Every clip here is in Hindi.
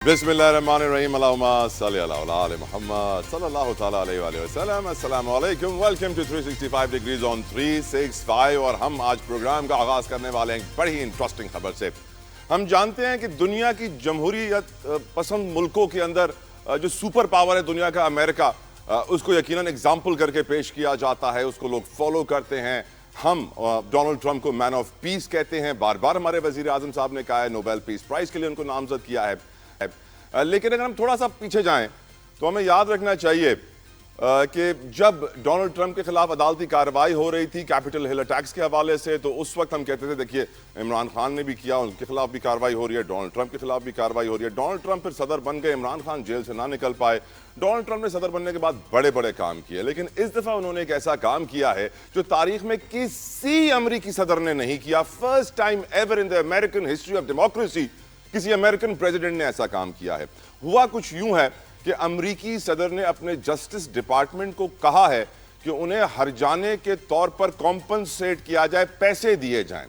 बिस्मिल्लाहिर्रहमानिर्रहीम अल्लाहुम्मा सल्ली अला मुहम्मद सल्लल्लाहु तआला अलैहि वसल्लम। अस्सलामु अलैकुम, वेलकम टू 365 डिग्रीज ऑन 365। और हम आज प्रोग्राम का आगाज करने वाले हैं बड़ी ही इंटरेस्टिंग खबर से। हम जानते हैं कि दुनिया की जमहूरियत पसंद मुल्कों के अंदर जो सुपर पावर है दुनिया का अमेरिका, उसको यकीनन एग्जाम्पल करके पेश किया जाता है, उसको लोग फॉलो करते हैं। हम डोनाल्ड ट्रंप को मैन ऑफ पीस कहते हैं। बार बार हमारे वजीर आजम साहब ने कहा है, नोबेल पीस प्राइज के लिए उनको नामजद किया है। लेकिन अगर हम थोड़ा सा पीछे जाएं तो हमें याद रखना चाहिए कि जब डोनाल्ड ट्रंप के खिलाफ अदालती कार्रवाई हो रही थी कैपिटल हिल अटैक्स के हवाले से, तो उस वक्त हम कहते थे देखिए इमरान खान ने भी किया, उनके खिलाफ भी कार्रवाई हो रही है, डोनाल्ड ट्रंप के खिलाफ भी कार्रवाई हो रही है। डोनाल्ड ट्रंप फिर सदर बन गए, इमरान खान जेल से ना निकल पाए। डोनाल्ड ट्रंप ने सदर बनने के बाद बड़े बड़े काम किए, लेकिन इस दफा उन्होंने एक ऐसा काम किया है जो तारीख में किसी अमरीकी सदर ने नहीं किया। First time ever in the American history of democracy किसी अमेरिकन प्रेसिडेंट ने ऐसा काम किया है। हुआ कुछ यूं है कि अमरीकी सदर ने अपने जस्टिस डिपार्टमेंट को कहा है कि उन्हें हर्जाने के तौर पर कॉम्पनसेट किया जाए, पैसे दिए जाएं।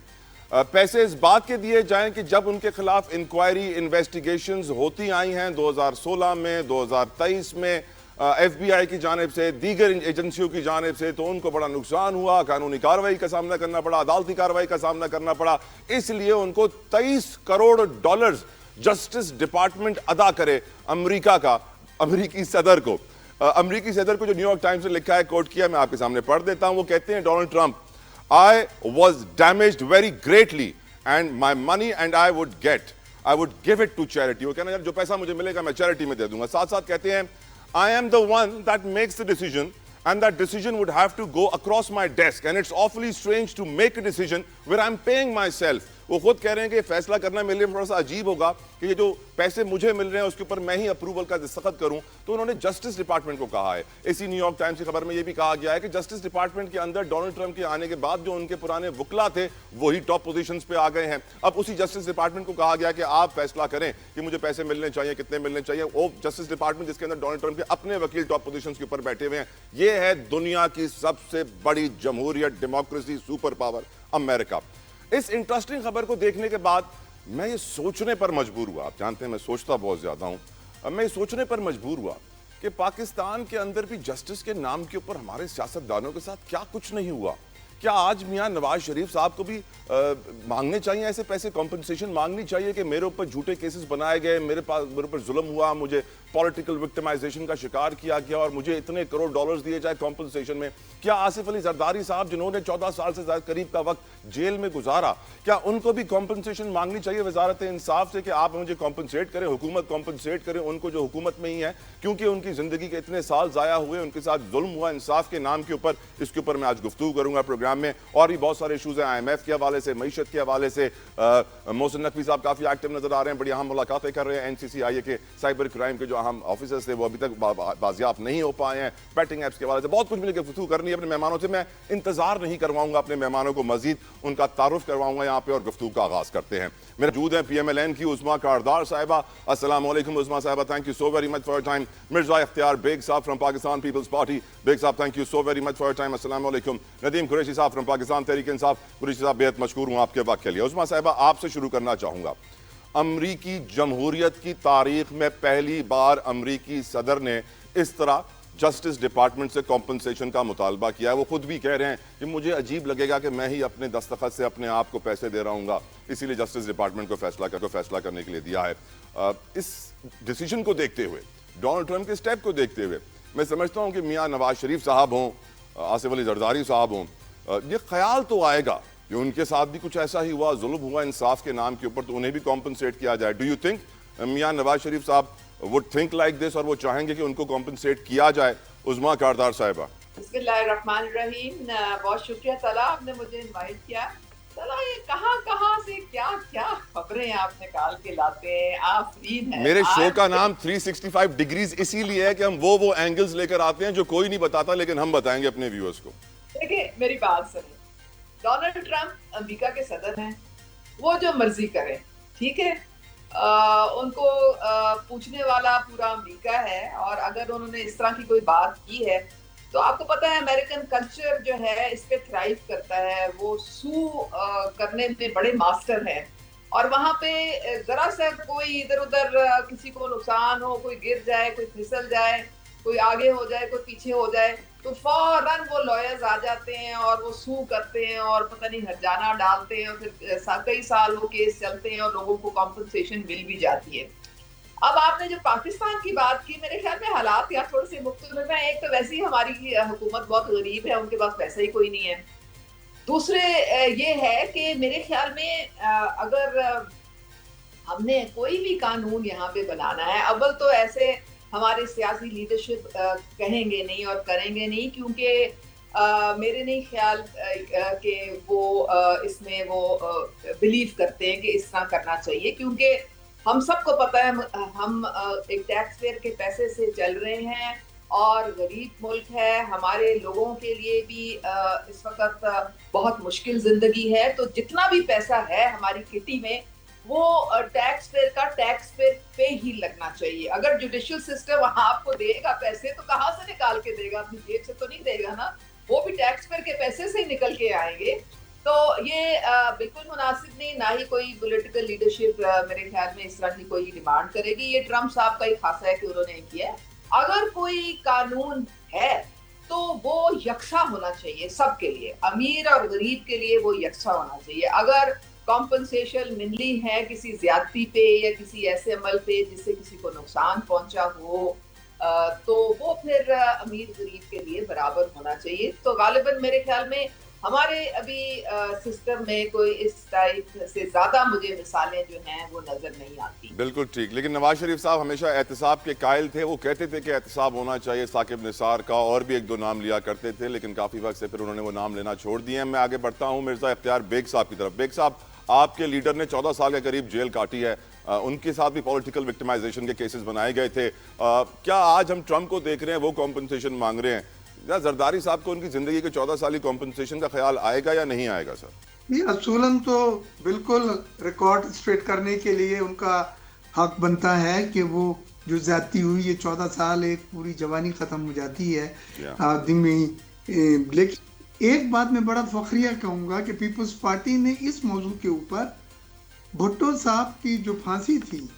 पैसे इस बात के दिए जाएं कि जब उनके खिलाफ इंक्वायरी इन्वेस्टिगेशंस होती आई हैं 2016 में, 2023 में, FBI की जानिब से, दीगर एजेंसियों की जानिब से, तो उनको बड़ा नुकसान हुआ, कानूनी कार्रवाई का सामना करना पड़ा, अदालती कार्रवाई का सामना करना पड़ा। इसलिए उनको 23 करोड़ डॉलर्स जस्टिस डिपार्टमेंट अदा करे अमेरिका का अमेरिकी सदर को। अमेरिकी सदर को जो न्यूयॉर्क टाइम्स ने लिखा है, कोट किया, मैं आपके सामने पढ़ देता हूं। वो कहते हैं, Donald Trump, I was damaged very greatly and my money and I would give it to charity. वो कहना यार जो पैसा मुझे मिलेगा मैं चैरिटी में दे दूंगा। साथ साथ कहते हैं, I am the one that makes the decision and that decision would have to go across my desk and it's awfully strange to make a decision where I'm paying myself। वो खुद कह रहे हैं कि फैसला करना मेरे लिए थोड़ा सा अजीब होगा कि ये जो पैसे मुझे मिल रहे हैं उसके ऊपर मैं ही अप्रूवल का दस्तखत करूं। तो उन्होंने जस्टिस डिपार्टमेंट को कहा है। इसी न्यूयॉर्क टाइम्स की खबर में ये भी कहा गया है कि जस्टिस डिपार्टमेंट के अंदर डोनाल्ड ट्रंप के आने के बाद जो उनके पुराने वकला थे वही टॉप पोजीशंस पे आ गए हैं। अब उसी जस्टिस डिपार्टमेंट को कहा गया कि आप फैसला करें कि मुझे पैसे मिलने चाहिए, कितने मिलने चाहिए। वो जस्टिस डिपार्टमेंट जिसके अंदर डोनाल्ड ट्रंप के अपने वकील टॉप पोजीशंस के ऊपर बैठे हुए हैं। ये है दुनिया की सबसे बड़ी जमहूरियत, डेमोक्रेसी, सुपर पावर अमेरिका। इस इंटरेस्टिंग खबर को देखने के बाद मैं ये सोचने पर मजबूर हुआ, आप जानते हैं मैं सोचता बहुत ज्यादा हूं, अब मैं ये सोचने पर मजबूर हुआ कि पाकिस्तान के अंदर भी जस्टिस के नाम के ऊपर हमारे सियासतदानों के साथ क्या कुछ नहीं हुआ। क्या आज मियां नवाज शरीफ साहब को भी मांगने चाहिए ऐसे पैसे, कॉम्पनसेशन मांगनी चाहिए कि मेरे ऊपर झूठे केसेस बनाए गए, मेरे ऊपर जुल्म हुआ, मुझे पॉलिटिकल विक्टिमाइजेशन का शिकार किया गया और मुझे इतने करोड़ डॉलर्स दिए जाए कॉम्पनसेशन में। क्या आसिफ अली जरदारी साहब जिन्होंने 14 साल से करीब का वक्त जेल में गुजारा, क्या उनको भी कॉम्पनसेशन मांगनी चाहिए वजारत इंसाफ से कि आप मुझे कॉम्पनसेट करें, हुकूमत कॉम्पनसेट करें उनको जो हुकूमत में ही है, क्योंकि उनकी जिंदगी के इतने साल जाया हुए, उनके साथ जुल्म हुआ इंसाफ के नाम के ऊपर। इसके ऊपर मैं आज गुफ्तगू करूंगा प्रोग्राम में। और भी बहुत सारे इशूज हैं IMF के हवाले से, मईशत के हवाले से। मोहसिन नकवी साहब काफी एक्टिव नजर आ रहे हैं, बड़ी अहम मुलाकातें कर रहे हैं। NCCIA के साइबर क्राइम के जो अहम ऑफिसर्स थे वो अभी तक बाजियाब नहीं हो पाए हैं। बैटिंग एप्स के हवाले से बहुत कुछ मुझे गुफ्तगू करनी है अपने मेहमानों से। मैं इंतजार नहीं करवाऊंगा अपने मेहमानों को, मजीद उनका तारुफ करवाऊंगा यहाँ पे और गुफ्तगू का आगाज करते हैं। मेरे मौजूद हैं PMLN की उस्मा कारदार साहिबा। अस्सलाम वालेकुम उस्मा साहिबा, thank you so very much for your time. Mirza Ikhtiyar Baig साहब फ्रॉम पाकिस्तान पीपल्स पार्टी, बेग साहब thank you so very much for your time. अस्सलाम वालेकुम। नदीम कुरैशी साहब फ्रॉम पाकिस्तान तहरीक इंसाफ, कुरैशी साहब बेहद मशकूर हूं आपके वक्त के लिए। उस्मा साहिबा आपसे शुरू करना चाहूंगा। अमरीकी जमहूरियत की तारीख में पहली बार अमरीकी सदर ने इस तरह जस्टिस डिपार्टमेंट से कॉम्पनसेशन का मुतालबा किया है। वो खुद भी कह रहे हैं कि मुझे अजीब लगेगा कि मैं ही अपने दस्तखत से अपने आप को पैसे दे रहा हूँ, इसीलिए जस्टिस डिपार्टमेंट को फैसला करने के लिए दिया है। इस डिसीजन को देखते हुए, डोनाल्ड ट्रंप के स्टेप को देखते हुए, मैं समझता हूँ कि मियाँ नवाज शरीफ साहब हों, आसिफ अली जरदारी साहब हों, ये ख्याल तो आएगा कि उनके साथ भी कुछ ऐसा ही हुआ, जुल्म हुआ इंसाफ के नाम के ऊपर, तो उन्हें भी कॉम्पनसेट किया जाए। डू यू थिंक मियां नवाज शरीफ साहब वुड थिंक लाइक दिस और वो चाहेंगे कि उनको कॉम्पनसेट किया जाए? उस्मा कारदार साहिबा। बिस्मिल्लाहिर्रहमानिर्रहीम। बहुत शुक्रिया तला, आपने मुझे इनवाइट किया। तला, ये कहाँ से क्या क्या खबरें आप निकाल के लाते हैं, आफरीन है। मेरे शो का नाम 365 डिग्रीज इसीलिए है कि हम वो एंगल्स लेकर आते हैं जो कोई नहीं बताता, लेकिन हम बताएंगे अपने व्यूअर्स को। देखिए मेरी बात सुनिए, डोनाल्ड ट्रंप अमेरिका के सदर हैं, वो जो मर्जी करें, ठीक है। उनको पूछने वाला पूरा अमेरिका है, और अगर उन्होंने इस तरह की कोई बात की है तो आपको पता है अमेरिकन कल्चर जो है इस पे थ्राइव करता है, वो सू करने में बड़े मास्टर हैं। और वहां पे जरा सा कोई इधर उधर किसी को नुकसान हो, कोई गिर जाए, कोई फिसल जाए, कोई आगे हो जाए, कोई पीछे हो जाए, तो फौरन वो लॉयर्स आ जाते हैं और वो सू करते हैं और पता नहीं हर्जाना डालते हैं और फिर कई साल वो केस चलते हैं और लोगों को कॉम्पनसेशन मिल भी जाती है। अब आपने जो पाकिस्तान की बात की, मेरे ख्याल में हालात यहाँ थोड़े से मुख्तलिफ हैं। एक तो वैसे ही हमारी हुकूमत बहुत गरीब है, उनके पास पैसा ही कोई नहीं है। दूसरे ये है कि मेरे ख्याल में अगर हमने कोई भी कानून यहाँ पे बनाना है, अव्वल तो ऐसे हमारे सियासी लीडरशिप कहेंगे नहीं और करेंगे नहीं, क्योंकि मेरे नहीं ख्याल कि वो इसमें वो बिलीव करते हैं कि इस तरह करना चाहिए, क्योंकि हम सबको पता है हम एक टैक्स पेयर के पैसे से चल रहे हैं और गरीब मुल्क है, हमारे लोगों के लिए भी इस वक्त बहुत मुश्किल जिंदगी है। तो जितना भी पैसा है हमारी किटी में, वो टैक्स पेयर का टैक्स पेयर पे ही लगना चाहिए। अगर जुडिशियल सिस्टम आपको देगा पैसे, तो कहाँ से निकाल के देगा? अपनी जेब से तो नहीं देगा ना, वो भी टैक्स पेयर के पैसे से ही निकल के आएंगे। तो ये बिल्कुल मुनासिब नहीं, ना ही कोई पॉलिटिकल लीडरशिप मेरे ख्याल में इस तरह की कोई डिमांड करेगी। ये ट्रम्प साहब का ही खासा है कि उन्होंने किया है। अगर कोई कानून है तो वो यकसा होना चाहिए सबके लिए, अमीर और गरीब के लिए वो यकसा होना चाहिए। अगर कॉम्पनसेशन मिलनी है किसी ज्यादती पे या किसी ऐसे अमल पे जिससे किसी को नुकसान पहुंचा हो, तो वो फिर अमीर गरीब के लिए बराबर होना चाहिए। तो गालिबन मेरे ख्याल में हमारे अभी सिस्टम में कोई इस टाइप से ज्यादा मुझे मिसालें जो हैं वो नजर नहीं आती। बिल्कुल ठीक, लेकिन नवाज शरीफ साहब हमेशा एहतसाब के कायल थे। वो कहते थे कि एहतसाब होना चाहिए, साकिब निसार का और भी एक दो नाम लिया करते थे, लेकिन काफ़ी वक्त से फिर उन्होंने वो नाम लेना छोड़ दिए हैं। मैं आगे बढ़ता हूँ मिर्ज़ा इख्तियार बेग साहब की तरफ। बेग साहब, आपके लीडर ने 14 साल के करीब जेल काटी है, उनके साथ भी पॉलिटिकल विक्टिमाइजेशन के केसेस बनाए गए थे। क्या आज हम ट्रंप को देख रहे हैं वो कॉम्पनसेशन मांग रहे हैं? या जरदारी साहब को उनकी जिंदगी के 14 साल की कॉम्पनसेशन का ख्याल आएगा या नहीं आएगा? सर, ये असूलन तो बिल्कुल रिकॉर्ड स्ट्रेट करने के लिए उनका हक बनता है कि वो जो ज्यादती हुई, ये 14 साल, एक पूरी जवानी खत्म हो जाती है आदमी में। लेकिन एक बात मैं बड़ा फखरिया कहूंगा कि पीपल्स पार्टी ने इस मौजू के ऊपर भुट्टो साहब की जो फांसी थी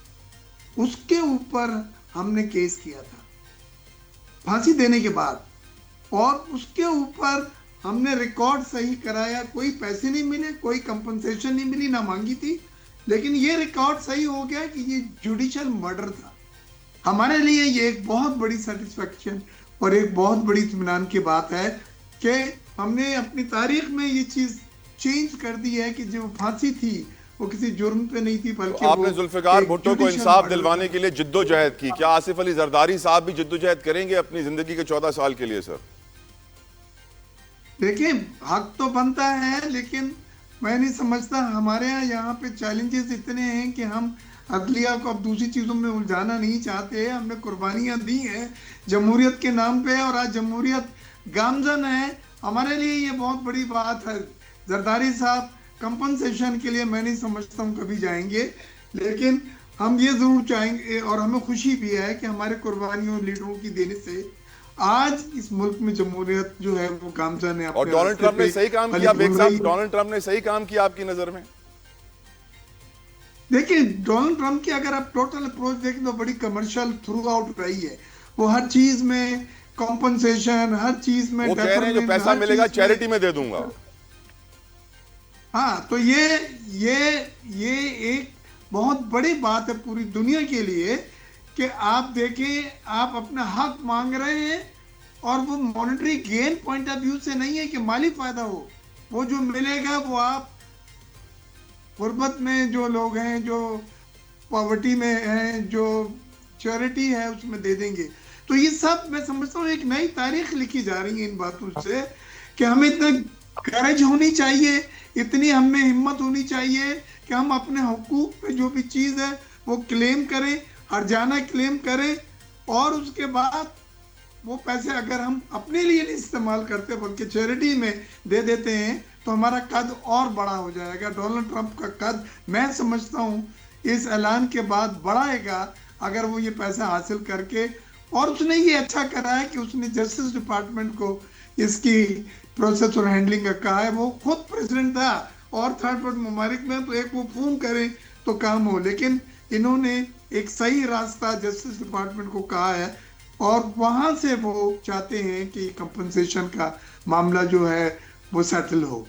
उसके ऊपर हमने केस किया था फांसी देने के बाद, और उसके ऊपर हमने रिकॉर्ड सही कराया। कोई पैसे नहीं मिले, कोई कंपनसेशन नहीं मिली, ना मांगी थी, लेकिन ये रिकॉर्ड सही हो गया कि ये जुडिशियल मर्डर था। हमारे लिए ये एक बहुत बड़ी सेटिस्फेक्शन और एक बहुत बड़ी इत्मीनान की बात है कि हमने अपनी तारीख में ये चीज चेंज कर दी है कि जो फांसी थी वो किसी जुर्म पे नहीं थी, बल्कि आपने जुल्फिकार भुट्टो को इंसाफ दिलवाने के लिए जिद्दोजहद की। क्या आसिफ अली जरदारी साहब भी जिद्दोजहद करेंगे अपनी जिंदगी के 14 साल के लिए? सर देखिए, हक तो बनता है, लेकिन मैं नहीं समझता, हमारे यहाँ पे चैलेंजेस इतने हैं कि हम अदलिया को अब दूसरी चीज़ों में उलझाना नहीं चाहते। हमने कुर्बानियाँ दी हैं जमहूरियत के नाम पे, और आज जमहूरियत गामजन है। हमारे लिए ये बहुत बड़ी बात है। जरदारी साहब कंपनसेशन के लिए मैं नहीं समझता हूँ कभी जाएंगे, लेकिन हम ये ज़रूर चाहेंगे और हमें खुशी भी है कि हमारे कुर्बानियों लीडरों की देने से आज इस मुल्क में जमहूरियत जो है वो गामजन है। और डोनाल्ड ट्रंप ने सही काम किया बेग साहब, डोनाल्ड ट्रंप ने सही काम किया आपकी नजर में? देखिए, डोनाल्ड ट्रंप की अगर आप टोटल अप्रोच देखें तो बड़ी कमर्शियल थ्रू आउट रही है। वो हर चीज में कॉम्पनसेशन, हर चीज में वो कह रहे हैं जो पैसा मिलेगा चैरिटी में दे दूंगा। हाँ, तो ये एक बहुत बड़ी बात है पूरी दुनिया के लिए कि आप देखें, आप अपना हक मांग रहे हैं और वो monetary gain point of view से नहीं है कि माली फायदा हो। वो जो मिलेगा वो आप गुर्बत में जो लोग हैं, जो पॉवर्टी में हैं, जो चैरिटी है उसमें दे देंगे। तो ये सब मैं समझता हूँ एक नई तारीख लिखी जा रही है इन बातों से कि हमें इतना करेज होनी चाहिए, इतनी हमें हिम्मत होनी चाहिए कि हम अपने हुकूक पे जो भी चीज़ है वो क्लेम करें, हर्जाना क्लेम करें, और उसके बाद वो पैसे अगर हम अपने लिए नहीं इस्तेमाल करते बल्कि चैरिटी में दे देते हैं तो हमारा कद और बड़ा हो जाएगा। डोनाल्ड ट्रंप का कद मैं समझता हूँ इस ऐलान के बाद बढ़ाएगा अगर वो ये पैसा हासिल करके। और उसने ये अच्छा करा है कि उसने जस्टिस डिपार्टमेंट को इसकी प्रोसेस और हैंडलिंग का कहा है। वो खुद प्रेसिडेंट था, और थर्ड पार्टी ममालिक में, तो एक वो फोन करें तो काम हो। लेकिन इन्होंने एक सही रास्ता जस्टिस डिपार्टमेंट को कहा है और वहां से वो चाहते हैं कि कंपनसेशन का मामला जो है वो सेटल हो।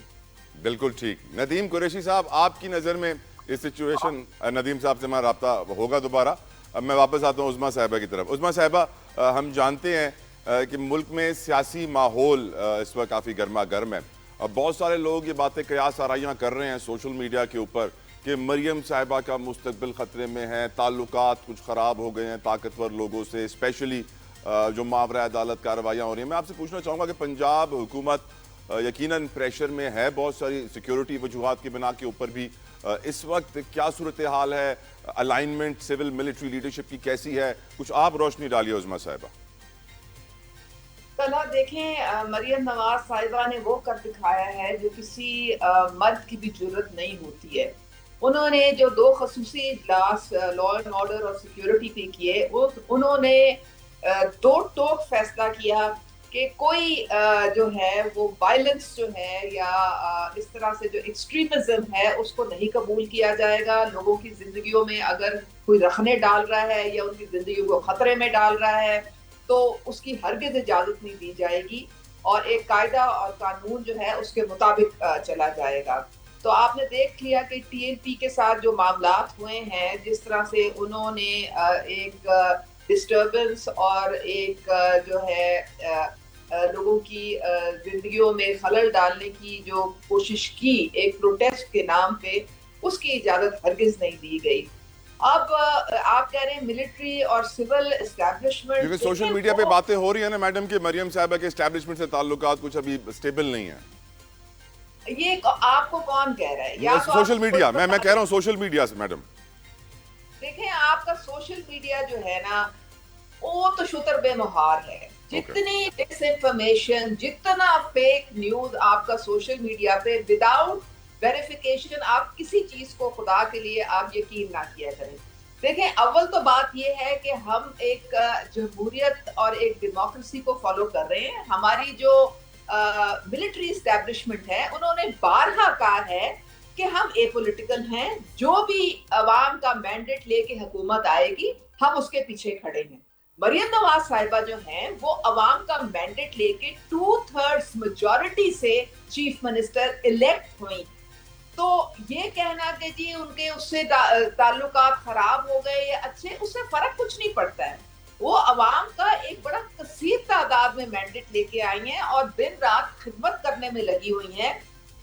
बिल्कुल ठीक। नदीम कुरैशी साहब, आपकी नज़र में इस सिचुएशन, नदीम साहब से हमारा रब्ता होगा दोबारा। अब मैं वापस आता हूँ उज़मा साहिबा की तरफ। उज़मा साहिबा, हम जानते हैं कि मुल्क में सियासी माहौल इस वक्त काफ़ी गर्मा गर्म है। अब बहुत सारे लोग ये बातें कयास आराइयाँ कर रहे हैं सोशल मीडिया के ऊपर कि मरियम साहिबा का मुस्तकबिल ख़तरे में है, ताल्लुकात कुछ ख़राब हो गए हैं ताकतवर लोगों से, स्पेशली जो मावरा अदालत कार्रवाइयाँ हो रही हैं। मैं आपसे पूछना चाहूँगा कि पंजाब हुकूमत यकीनन प्रेशर में है, बहुत सारी सिक्योरिटी वजूहात की बिना के ऊपर भी। इस वक्त क्या सूरत हाल है, अलाइनमेंट सिविल मिलिट्री लीडरशिप की कैसी है, कुछ आप रोशनी डालिए उज़मा साहिबा। कल देखें, मरियम नवाज साहिबा ने वो कर दिखाया है जो किसी मर्द की भी जरूरत नहीं होती है। उन्होंने जो 2 खसूसी इजलास लॉ एंड ऑर्डर और सिक्योरिटी पे किए, उन्होंने दो टोक फैसला किया कि कोई जो है वो वायलेंस जो है या इस तरह से जो एक्सट्रीमिज्म है उसको नहीं कबूल किया जाएगा। लोगों की जिंदगियों में अगर कोई रखने डाल रहा है या उनकी जिंदगी को खतरे में डाल रहा है तो उसकी हरगिज़ इजाजत नहीं दी जाएगी और एक कायदा और कानून जो है उसके मुताबिक चला जाएगा। तो आपने देख लिया कि टीएनपी के साथ जो मामलात हुए हैं, जिस तरह से उन्होंने एक डिस्टर्बेंस और एक जो है लोगों की जिंदगियों में खलल डालने की जो कोशिश की एक प्रोटेस्ट के नाम पे, उसकी इजाजत हरगिज नहीं दी गई। अब आप कह रहे हैं मिलिट्री और सिविल एस्टैब्लिशमेंट, क्योंकि सोशल मीडिया पे बातें हो रही है ना मैडम कि मरियम साहिबा के एस्टैब्लिशमेंट से ताल्लुकात कुछ अभी स्टेबल नहीं है। ये आपको कौन कह रहा है? या तो सोशल मीडिया, मैं कह रहा हूँ सोशल मीडिया से मैडम। देखें, आपका सोशल मीडिया जो है ना वो तो शुतर बेमुहार है। जितनी डिसइंफॉर्मेशन, जितना फेक न्यूज आपका सोशल मीडिया पे विदाउट वेरिफिकेशन, आप किसी चीज को खुदा के लिए आप यकीन ना किया करें। देखें, अव्वल तो बात यह है कि हम एक जमहूरियत और एक डेमोक्रेसी को फॉलो कर रहे हैं। हमारी जो मिलिट्री एस्टैब्लिशमेंट है उन्होंने बारहा कहा है कि हम एपॉलिटिकल हैं, जो भी अवाम का मैंडेट लेके हुकूमत आएगी हम उसके पीछे खड़े हैं। मरियम नवाज साहिबा जो हैं वो अवाम का मैंडेट लेके 2/3 मेजॉरिटी से चीफ मिनिस्टर इलेक्ट हुई। तो ये कहना कि जी उनके उससे ताल्लुकात खराब हो गए या अच्छे, उससे फर्क कुछ नहीं पड़ता है। वो अवाम का एक बड़ा कसीर तादाद में मैंडेट लेके आई हैं और दिन रात खिदमत करने में लगी हुई हैं।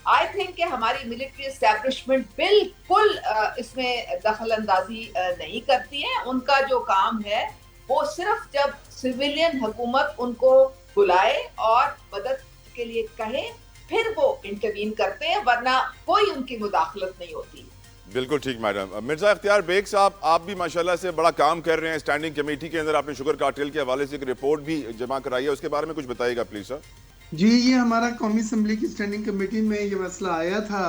आई थिंक कि हमारी मिलिट्री एस्टैब्लिशमेंट बिल्कुल इसमें दखल अंदाजी नहीं करती है। उनका जो काम है वो सिर्फ जब सिविलियन हुकूमत उनको बुलाए और मदद के लिए कहे फिर वो इंटरवीन करते हैं, वरना कोई उनकी मुदाखलत नहीं होती। बिल्कुल ठीक मैडम। मिर्जा इख्तियार बेग साहब, आप भी माशाल्लाह से बड़ा काम कर रहे हैं। स्टैंडिंग कमेटी के अंदर आपने शुगर कार्टेल के हवाले से एक रिपोर्ट भी जमा कराई है, उसके बारे में कुछ बताइएगा प्लीज सर। जी, ये हमारा कौमी असम्बली की स्टैंडिंग कमेटी में ये मसला आया था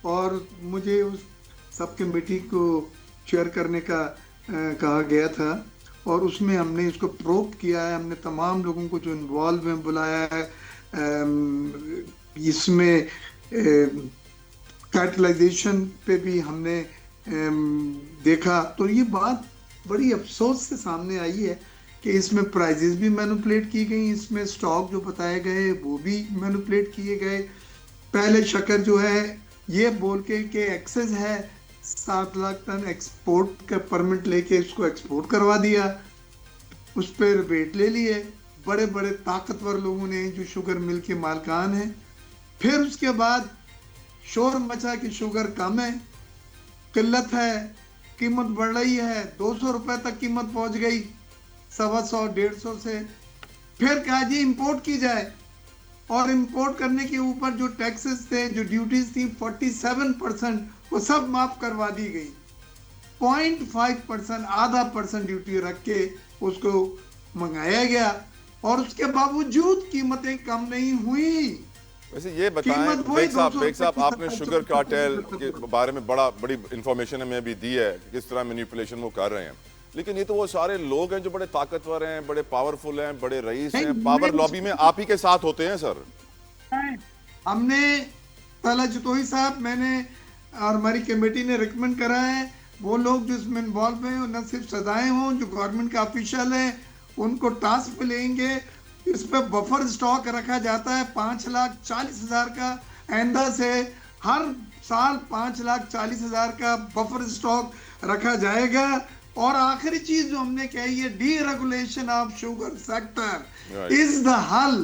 और मुझे उस सब कमेटी को चेयर करने का कहा गया था और उसमें हमने इसको प्रोब किया है। हमने तमाम लोगों को जो इन्वॉल्व हैं बुलाया है। इसमें कैटलाइजेशन पे भी हमने देखा तो ये बात बड़ी अफसोस से सामने आई है कि इसमें प्राइजेस भी मैनिपुलेट की गई, इसमें स्टॉक जो बताए गए वो भी मैनिपुलेट किए गए। पहले शक्कर जो है ये बोल के कि एक्सेस है 7 लाख टन एक्सपोर्ट का परमिट लेके इसको एक्सपोर्ट करवा दिया, उस पर रिबेट ले लिए बड़े बड़े ताकतवर लोगों ने जो शुगर मिल के मालकान हैं। फिर उसके बाद शोर मचा कि शुगर कम है, किल्लत है, कीमत बढ़ रही है, 200 रुपए तक कीमत पहुंच गई, 125 150 से। फिर कहा जी इंपोर्ट की जाए और इंपोर्ट करने के ऊपर जो टैक्सेस थे, जो ड्यूटीज थी 47% वो सब माफ करवा दी गई। 0.5% आधा % ड्यूटी रख के उसको मंगाया गया और उसके बावजूद कीमतें कम नहीं हुई। वैसे ये बताएं बेग साहब, आपने शुगर कार्टेल के बारे में बड़ी इंफॉर्मेशन हमें अभी दी है किस तरह मैनिपुलेशन वो कर रहे हैं, लेकिन ये तो वो सारे लोग हैं जो बड़े ताकतवर हैं, बड़े पावरफुल हैं, बड़े रईस हैं, पावर लॉबी में आप ही के साथ होते हैं सर। हमने ताला जतोई साहब मैंने और हमारी कमेटी ने रिकमेंड करा है वो लोग जो इसमें इन्वॉल्व हैं न सिर्फ सजाएं हों, जो गवर्नमेंट का ऑफिशियल है उनको टास्क पे लेंगे। इस पे बफर स्टॉक रखा जाता है 5,40,000 का। आइंदा से हर साल 5,40,000 का बफर स्टॉक रखा जाएगा। और आखिरी चीज जो हमने कही है, D regulation of sugar sector is the हल,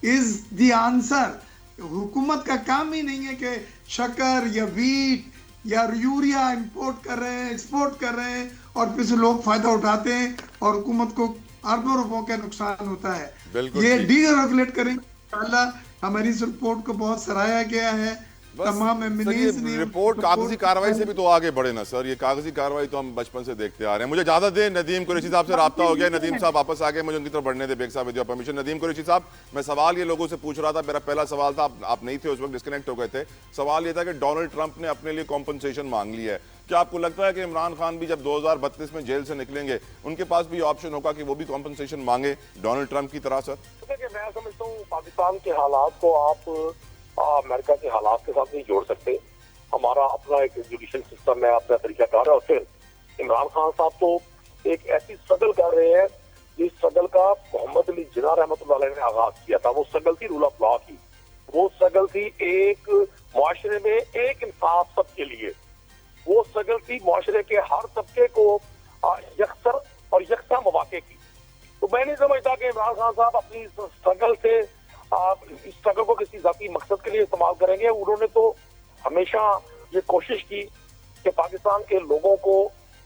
इज द आंसर। हुकूमत का काम ही नहीं है कि शक्कर या वीट या यूरिया इंपोर्ट कर रहे हैं, एक्सपोर्ट कर रहे हैं और फिर से लोग फायदा उठाते हैं और हुकूमत को अरबों रुपयों का नुकसान होता है। ये डीरेगुलेट करेंगे इंशाल्लाह। हमारी इस रिपोर्ट को बहुत सराहा गया है। तमाम एमिनेंस ने रिपोर्ट कागजी कार्रवाई से भी तो आगे बढ़े ना सर, ये कागजी कार्रवाई तो हम बचपन से देखते आ रहे हैं। मुझे इजाजत दें, नदीम कुरैशी साहब से राब्ता हो गया, नदीम साहब वापस आ गए, मुझे उनकी तरफ बढ़ने दे बेग साहब with your permission. Nadeem Qureshi साहब, मैं सवाल ये लोगों से पूछ रहा था, मेरा पहला सवाल था, आप नहीं थे उस वक्त, डिस्कनेक्ट हो गए थे। सवाल ये था कि डोनाल्ड ट्रंप ने अपने लिए कॉम्पनसेशन मांग ली है। क्या आपको लगता है कि इमरान खान भी जब 2032 में जेल से निकलेंगे उनके पास भी ऑप्शन होगा कि वो भी कॉम्पनसेशन मांगे डोनाल्ड ट्रंप की तरह? सर मैं समझता हूँ पाकिस्तान के हालात को आप अमेरिका के हालात के साथ नहीं जोड़ सकते। हमारा अपना एक जुडिशल सिस्टम है, अपना तरीकाकार है। और फिर इमरान खान साहब तो एक ऐसी स्ट्रगल कर रहे हैं जिस स्ट्रगल का मोहम्मद अली जिन्ना रहमतुल्लाह अलैह ने आगाज किया था। वो स्ट्रगल थी रूल ऑफ लॉ की, वो स्ट्रगल थी एक मुआशरे में एक इंसाफ सबके लिए, वो स्ट्रगल थी मुआशरे के हर तबके को यकसर और यकसा मौके की। तो मैं नहीं समझता कि इमरान खान साहब अपनी स्ट्रगल से इस स्ट्रगल को किसी जाती मकसद के लिए इस्तेमाल करेंगे। उन्होंने तो हमेशा ये कोशिश की कि पाकिस्तान के लोगों को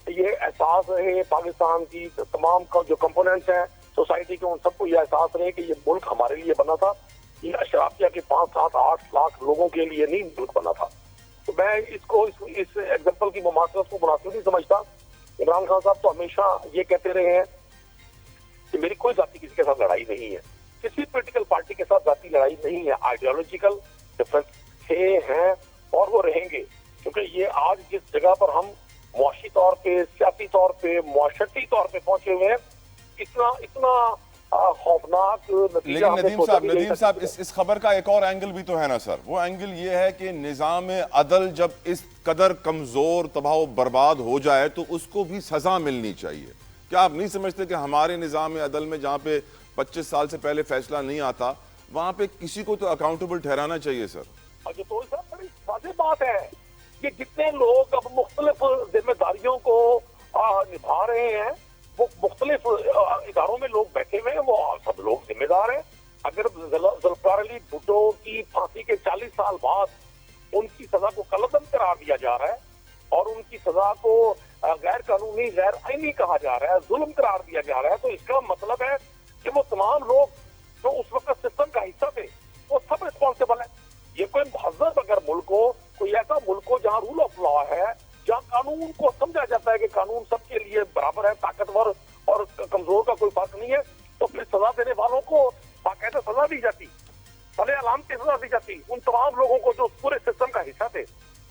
ये एहसास रहे, पाकिस्तान की तमाम का जो कंपोनेंट्स हैं सोसाइटी के, उन सबको ये एहसास रहे कि ये मुल्क हमारे लिए बना था, ये अशराफिया के 5, 7, 8 लाख लोगों के लिए नहीं मुल्क बना था। तो मैं इसको इस एग्जाम्पल की मुमासरत को मुनासिब नहीं समझता। इमरान खान साहब तो हमेशा ये कहते रहे हैं कि मेरी कोई जाति किसी के साथ लड़ाई नहीं है, किसी पॉलिटिकल पार्टी के साथ जाति लड़ाई नहीं है। आइडियोलॉजिकल डिफरेंस हैं और वो रहेंगे, क्योंकि ये आज जिस जगह पर हम मुआशी तौर पे, सियासी तौर पे, मुआशरती तौर पे पहुंचे हुए हैं, इतना खौफनाक नतीजा। लेकिन नदीम साहब इस खबर का एक और एंगल भी तो है ना सर, वो एंगल ये है कि निज़ाम अदल जब इस कदर कमजोर तबाह बर्बाद हो जाए तो उसको भी सजा मिलनी चाहिए। क्या आप नहीं समझते कि हमारे निज़ाम अदल में जहाँ पे 25 साल से पहले फैसला नहीं आता वहां पे किसी को तो अकाउंटेबल ठहराना चाहिए सर? तो सर बड़ी वाज़ेह बात है कि जितने लोग अब मुख्तलिफ जिम्मेदारियों को निभा रहे हैं, वो मुख्तलिफ इदारों में लोग बैठे हुए हैं, वो सब लोग जिम्मेदार हैं। अगर जुल्फिकार अली भुट्टो की फांसी के 40 साल बाद उनकी सजा को कलअदम करार दिया जा रहा है और उनकी सजा को गैर कानूनी, गैर आईनी कहा जा रहा है, जुल्म करार दिया जा रहा है, तो इसका मतलब है कि वो तमाम लोग जो उस वक्त सिस्टम का हिस्सा थे वो सब रिस्पॉन्सिबल है। ये कोई महज़ब अगर मुल्क हो, कोई ऐसा मुल्क हो जहाँ रूल ऑफ लॉ है, जहाँ कानून को समझा जाता है कि कानून सबके लिए बराबर है, ताकतवर और कमजोर का कोई फर्क नहीं है, तो फिर सजा देने वालों को बाकायदा सजा दी जाती, भले अलाम की सजा दी जाती उन तमाम लोगों को जो पूरे सिस्टम का हिस्सा थे।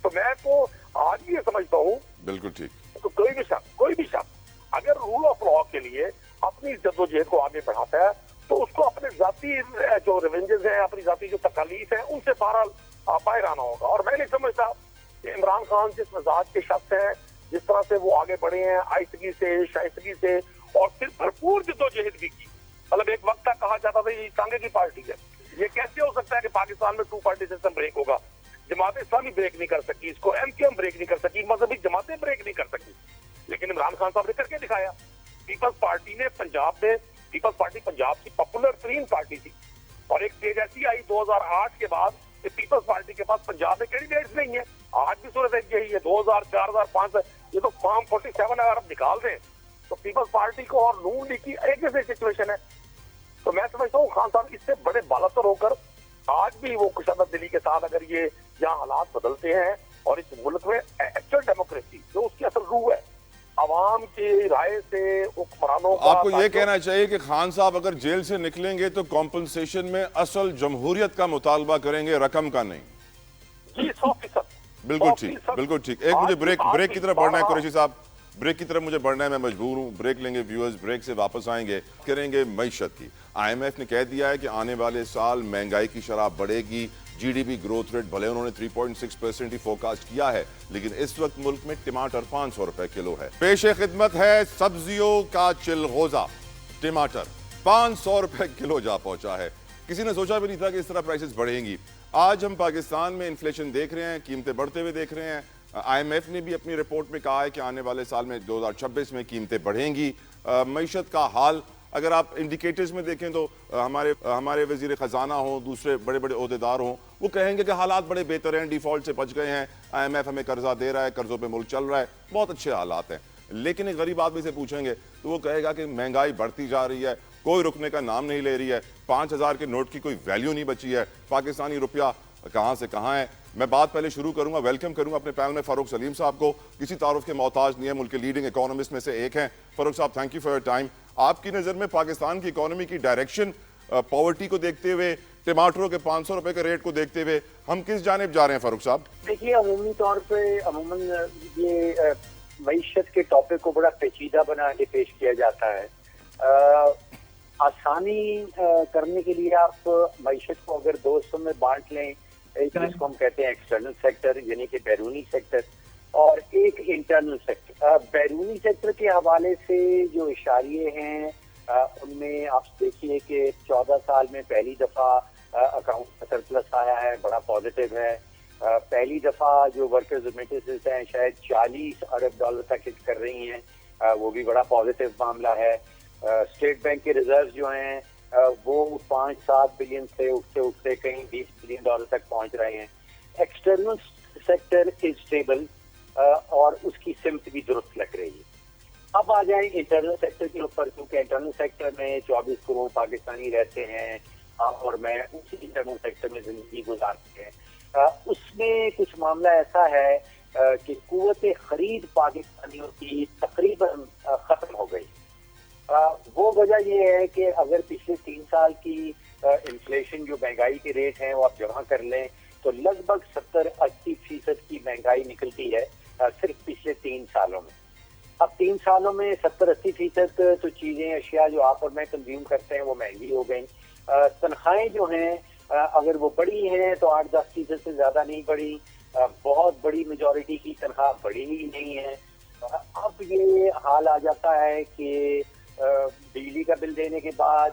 तो मैं तो आज ये समझता हूँ, बिल्कुल ठीक, तो कोई भी शख्स अगर रूल ऑफ लॉ के लिए अपनी जद्दोजहद को आगे बढ़ाता है तो उसको अपने जाती जो रिवेंजेस हैं, अपनी जाती जो तकालीफ है, उनसे बाहर आना होगा। और मैं नहीं समझता कि इमरान खान जिस मिजाज के शख्स हैं, जिस तरह से वो आगे बढ़े हैं आइसगी से, शाइस्तगी से, और फिर भरपूर जद्दोजहद भी की। मतलब एक वक्त तक कहा जाता था ये टांगे की पार्टी है, ये कैसे हो सकता है कि पाकिस्तान में 2 पार्टी सिस्टम ब्रेक होगा? जमात इस्लामी ब्रेक नहीं कर सकी, इसको एमकेएम ब्रेक नहीं कर सकी, मजहबी जमातें ब्रेक नहीं कर सकी, लेकिन इमरान खान साहब ने करके दिखाया। पीपल्स पार्टी ने पंजाब में, पीपल्स पार्टी पंजाब की पॉपुलर तरीन पार्टी थी, और एक स्टेज ऐसी आई 2008 के बाद कि पीपल्स पार्टी के पास पंजाब में कैंडिडेट्स नहीं है। आज भी सूरत यही है, 2000, 4005, ये तो फॉर्म 47 अगर आप निकाल दें तो पीपल्स पार्टी को और नून लीग की एक जैसी सिचुएशन है। तो मैं समझता हूँ खान साहब इससे बड़े बालातर होकर आज भी वो कुशादत दिली के साथ अगर ये यहाँ हालात बदलते हैं और इस मुल्क में एक्चुअल डेमोक्रेसी जो उसकी असल रूह है, अवाम की राय से हुक्मरानों का, आपको ये कहना चाहिए कि खान साहब अगर जेल से निकलेंगे तो कॉम्पनसेशन में असल जमहूरियत का मुतालबा करेंगे, रकम का नहीं? जी 100%। बिल्कुल ठीक, बिल्कुल ठीक। एक मुझे ब्रेक की तरफ बढ़ना है कुरैशी साहब, ब्रेक की तरफ मुझे बढ़ना है, मैं मजबूर हूँ। ब्रेक लेंगे व्यूअर्स, ब्रेक से वापस आएंगे, करेंगे मईशत की। IMF ने कह दिया है कि आने वाले साल महंगाई की शरह बढ़ेगी, जीडीपी ग्रोथ रेट भले उन्होंने 3.6% ही फोरकास्ट किया है, लेकिन इस वक्त मुल्क में टमाटर 500 रुपए किलो है। पेशे खिदमत है सब्जियों का चिलगोजा, टमाटर 500 रुपए किलो जा पहुंचा है। किसी ने सोचा भी नहीं था कि इस तरह प्राइसेस बढ़ेंगी। आज हम पाकिस्तान में इन्फ्लेशन देख रहे हैं, कीमतें बढ़ते हुए देख रहे हैं। IMF ने भी अपनी रिपोर्ट में कहा है कि आने वाले साल में 2026 में कीमतें बढ़ेंगी। मईशत का हाल अगर आप इंडिकेटर्स में देखें तो हमारे वजीर ख़जाना हो, दूसरे बड़े बड़े ओहदेदार हों, वो कहेंगे कि हालात बड़े बेहतर हैं, डिफ़ॉल्ट से बच गए हैं, IMF हमें कर्जा दे रहा है, कर्जों पे मुल्क चल रहा है, बहुत अच्छे हालात हैं। लेकिन एक गरीब आदमी से पूछेंगे तो वो कहेगा कि महंगाई बढ़ती जा रही है, कोई रुकने का नाम नहीं ले रही है, 5000 के नोट की कोई वैल्यू नहीं बची है, पाकिस्तानी रुपया कहाँ से कहाँ है। मैं बात पहले शुरू करूंगा, वेलकम करूंगा अपने पैनल में फारूक सलीम साहब को, किसी तारुफ के मोहताज नहीं है, मुल्क के लीडिंग इकोनॉमिस्ट में से एक हैं। फारूक साहब, thank you for your time. आपकी नज़र में पाकिस्तान की इकोनॉमी की डायरेक्शन, पॉवर्टी को देखते हुए, टमाटरों के 500 रुपए के रेट को देखते हुए, हम किस जानिब जा रहे हैं फारूक साहब? देखिए, अमूमी तौर पे अमूमन ये मईशत के टॉपिक को बड़ा पेचीदा बना के पेश किया जाता है। आसानी करने के लिए आप मईशत को अगर दो हिस्सों में बांट लें, एक जिसको हम कहते हैं एक्सटर्नल सेक्टर यानी कि बैरूनी सेक्टर, और एक इंटरनल सेक्टर। बैरूनी सेक्टर के हवाले से जो इशारे हैं उनमें आप देखिए कि 14 साल में पहली दफा अकाउंट का सरप्लस आया है, बड़ा पॉजिटिव है। पहली दफा जो वर्कर्स रेमिटेंसेस हैं शायद 40 अरब डॉलर तक हिट कर रही हैं, वो भी बड़ा पॉजिटिव मामला है। स्टेट बैंक के रिजर्व जो हैं वो 5-7 बिलियन से उठते कहीं 20 बिलियन डॉलर तक पहुंच रहे हैं। एक्सटर्नल सेक्टर इज स्टेबल और उसकी सिमत भी दुरुस्त लग रही है। अब आ जाए इंटरनल सेक्टर के ऊपर, क्योंकि इंटरनल सेक्टर में 24 करोड़ पाकिस्तानी रहते हैं, आप और मैं उसी इंटरनल सेक्टर में जिंदगी गुजारते हैं। उसमें कुछ मामला ऐसा है कि कुव्वत खरीद पाकिस्तानियों की तकरीबन खत्म हो गई। वो वजह ये है कि अगर पिछले 3 साल की इन्फ्लेशन जो महंगाई के रेट हैं वो आप जमा कर लें तो लगभग 70-80% की महंगाई निकलती है सिर्फ पिछले 3 सालों में। अब 3 सालों में 70-80% तो चीजें अशिया जो आप और मैं कंज्यूम करते हैं वो महंगी हो गई। तनख्वाहें जो हैं अगर वो बढ़ी हैं तो 8-10% से ज्यादा नहीं बढ़ी। बहुत बड़ी मेजॉरिटी की तनख्वाह बढ़ी ही नहीं है। अब ये हाल आ जाता है कि बिजली का बिल देने के बाद,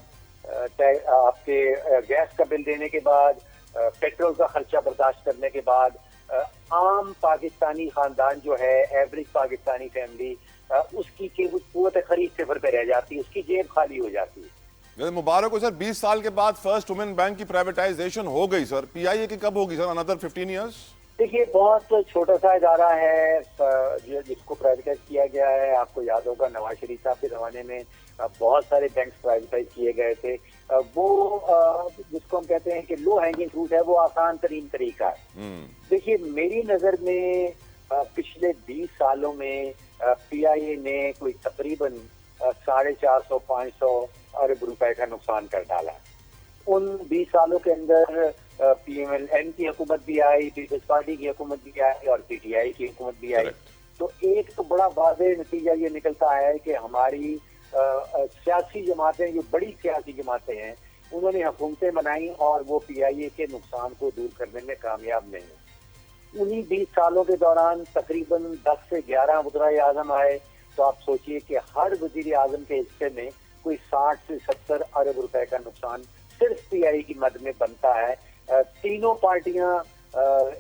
आपके गैस का बिल देने के बाद, पेट्रोल का खर्चा बर्दाश्त करने के बाद आम पाकिस्तानी खानदान जो है, एवरेज पाकिस्तानी फैमिली, उसकी कुव्वत खरीद सिफर पे रह जाती है, उसकी जेब खाली हो जाती है। मुबारक हो सर, 20 साल के बाद फर्स्ट वुमेन बैंक की प्राइवेटाइजेशन हो गई सर। PIA की कब होगी सर? Another 15 years? देखिए, बहुत छोटा सा इदारा है जिसको प्राइवेटाइज किया गया है। आपको याद होगा नवाज शरीफ साहब के जमाने में बहुत सारे बैंक प्राइवेटाइज किए गए थे। वो जिसको हम कहते हैं कि लो हैंगिंग फ्रूट है, वो आसान तरीन तरीका है। देखिए, मेरी नजर में पिछले 20 सालों में PIA ने कोई तकरीबन 450-500 अरब रुपए का नुकसान कर डाला। उन 20 सालों के अंदर PMLN की हुकूमत भी आई, पीपल्स पार्टी की हुकूमत भी आई और PTI की हुकूमत भी आई। तो एक तो बड़ा वाज़ेह नतीजा ये निकलता है कि हमारी सियासी जमातें, जो बड़ी सियासी जमातें हैं, उन्होंने हुकूमतें बनाई और वो PIA के नुकसान को दूर करने में कामयाब नहीं है। उन्हीं 20 सालों के दौरान तकरीबन 10 से 11 वज़ीर आज़म आए। तो आप सोचिए कि हर वज़ीर आज़म के हिस्से में कोई 60 से 70 अरब रुपए का नुकसान सिर्फ PIA की मद में बनता है। तीनों पार्टियां,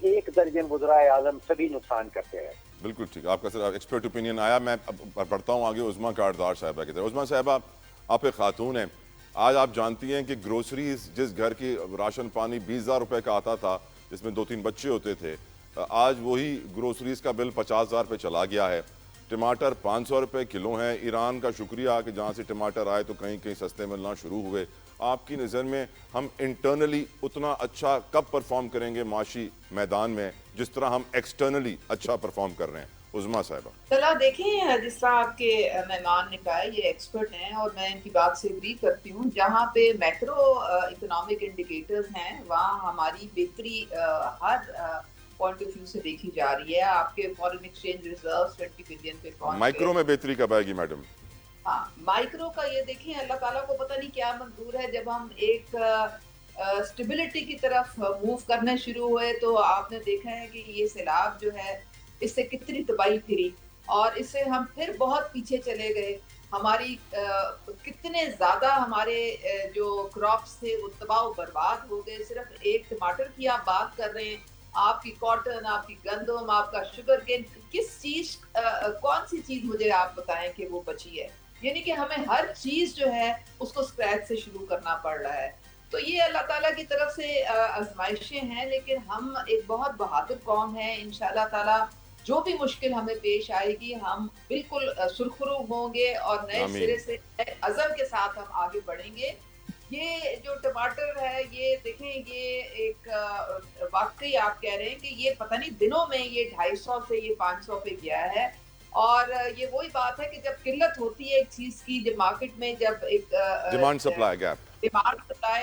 1 दर्जन वज़ीर आज़म सभी नुकसान करते हैं। बिल्कुल ठीक, आपका सर एक्सपर्ट ओपिनियन आया। मैं बढ़ता हूँ आगे उज़मा कारदार साहबा की तरफ। उज़मा साहबा, आप एक खातून हैं, आज आप जानती हैं कि ग्रोसरीज, जिस घर की राशन पानी 20,000 रुपये का आता था, जिसमें 2-3 बच्चे होते थे, आज वही ग्रोसरीज का बिल 50,000 पे चला गया है। टमाटर 500 रुपये किलो हैं। ईरान का शुक्रिया कि जहाँ से टमाटर आए तो कहीं कहीं सस्ते मिलना शुरू हुए। आपकी नज़र में हम इंटरनली उतना अच्छा कब परफॉर्म करेंगे माशी मैदान में जिस तरह हम एक्सटर्नली अच्छा परफॉर्म कर रहे हैं? उज़मा साहिबा, चला देखें, जिस तरह आपके मेहमान ने कहा है, ये एक्सपर्ट हैं और मैं इनकी बात से एग्री करती हूँ। जहाँ पे मैक्रो इकोनॉमिक इंडिकेटर्स हैं वहाँ हमारी बेहतरी हर पॉइंट ऑफ व्यू से देखी जा रही है। आपके फॉरेन एक्सचेंज रिजर्व्स 20 बिलियन पे पहुंच गए। माइक्रो में बेहतरी कब आएगी मैडम? हाँ, माइक्रो का ये देखें, अल्लाह ताला को पता नहीं क्या मंजूर है। जब हम एक स्टेबिलिटी की तरफ मूव करने शुरू हुए तो आपने देखा है कि ये सैलाब जो है इससे कितनी तबाही फिरी और इससे हम फिर बहुत पीछे चले गए। हमारी कितने ज्यादा हमारे जो क्रॉप्स थे वो तबाह बर्बाद हो गए। सिर्फ एक टमाटर की आप बात कर रहे हैं, आपकी कॉटन, आपकी गंदम, आपका शुगर केन, किस चीज कौन सी चीज मुझे आप बताएं कि वो बची है। यानी कि हमें हर चीज जो है उसको स्क्रैच से शुरू करना पड़ रहा है। तो ये अल्लाह ताला की तरफ से आजमाइशें हैं, लेकिन हम एक बहुत बहादुर कौम है। इंशाल्लाह ताला जो भी मुश्किल हमें पेश आएगी हम बिल्कुल सुरखरू होंगे और नए सिरे से अज़म के साथ हम आगे बढ़ेंगे। ये जो टमाटर है ये देखें, ये एक वाकई आप कह रहे हैं कि ये पता नहीं दिनों में ये 250 से ये 500 पे गया है। और ये वही बात है कि जब किल्लत होती है एक चीज की, जब मार्केट में जब एक demand supply gap, demand supply